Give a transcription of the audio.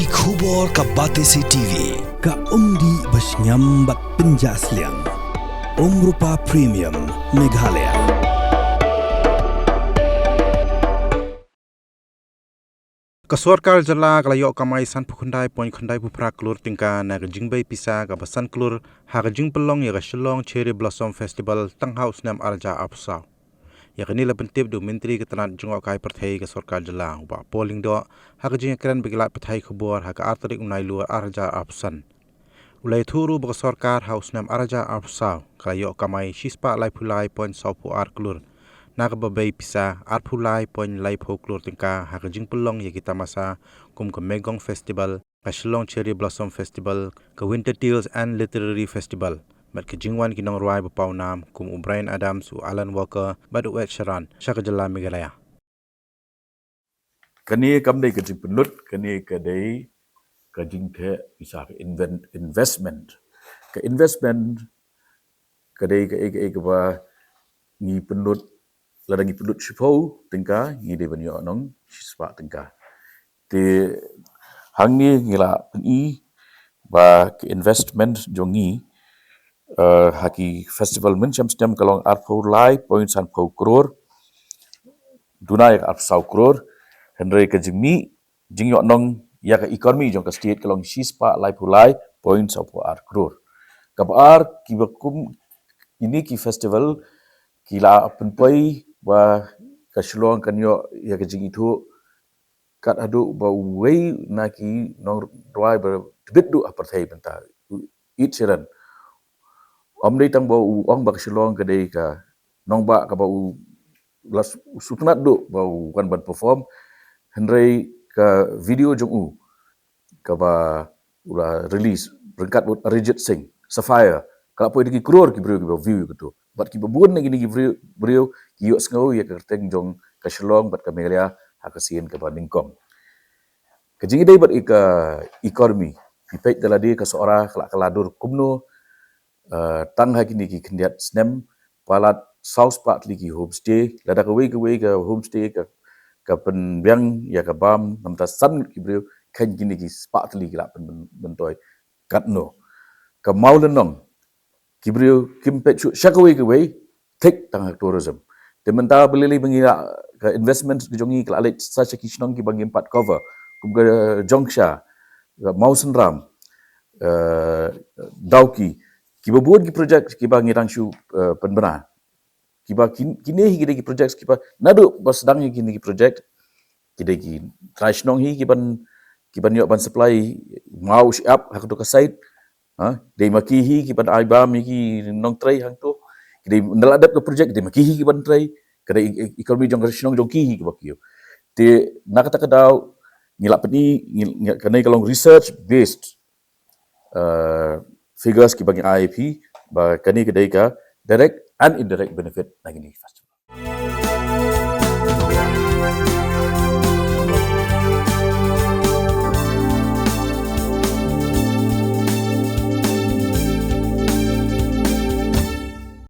Ki khubor ka Batesi TV ka umdi basnyam bak penjaslian. Rupa Premium Meghalaya. Sorkar jala kalayok kamay san pukundai poin kundai pupra Klur tingka na Jingbai pisa ka basan Klur ha Jingpynlong ya Shillong Cherry Blossom Festival tang house nam arja apsau. Ya kanila pentip do menteri ketanat jungok kai perthai ka Sorkar jala ba polling do ha jing kran bigilat perthai khubor ha ka artarik unai luar arja apsan. Ulai thuru ba Sorkar house nam arja apsau kalayok kamay shispa lai pulai poin saupu ar Klur. Nakababai pisa arpulai poin lai Klur tingka ha Jingpynlong ya Tamasa kum ke Megong Festival ka Shillong Cherry Blossom Festival ke Winter Tales and Literary Festival mat ke jingwan kinong ruai bapau nam kum Brian Adams u Alan Walker bad u Sharon syakajala Meghalaya kani kam dei ke Jingpynlut kani ke dei ke jingthe bisa ke investment ke dei ke ba ngi penlut ladang ngi penlut shipau tingka ngi dei ban Ïohnong sispa tingka te hang ni ngila i ba ke investment jongi haki festival mencam stem kalong arpo lai point san pau kror dunai arpsau kror henry ke jingmi jing Ïohnong ya ke ekonomi jong ke state kalong sispa lai pulai point san pau ar kror kabar kibakum ini ki festival kila penpoi ba ka Shillong kanyo ya ke jing itu kat adu ba wei na ki nong roi ba bit du apartheid benta it siran om dei tang ba ong ba Shillong ke dei ka nong ba ka ba las sutnat du ba kan ban perform henry ka video jong ka ba ula release berkat buat Arijit Singh Sapphire ka apa digi kror ki brio ki ba view gitu bat ki babun ngi ni brio ki yo sngo ya ka teng jong ka Shillong bat ka Meghalaya ha ka sien ka ba ningkom ka jingi dei bat ika ekonomi ipet daladi ka seorang kaladur kumno tang ha kini ki kendiat snem palat South Park lagi homestay lada ka wei ka homestay ka penbyang ya ka bam namta san ki brio kan gini ki spak lagi la bentoy katno ka Ïohnong ki brio kimpet syakawei ka wei tek tang tourism de menta belili mengira ka investment ki jongi ka alit sa ki Ïohnong ki bangi empat cover kum ka Jongsha Mausen Ram Dauki ki babuat ki projek ki bangi rangshu penbena kiba kini hi ki project kiba nadu bas sedang kini ki project kide ki Ïohnong hi kiban yo ban supply mau siap hak to ka site ha de maki hi kiban aiba mi ki nong trai hang to kide ndaladap ke project de maki hi kiban trai kade ekonomi jong Ïohnong jong ki hi ki bakio te nakata kadau ngilap ni kanai kalong research based figures ki bagi IIP ba kani kedai ka direct and indirect benefit lagi ni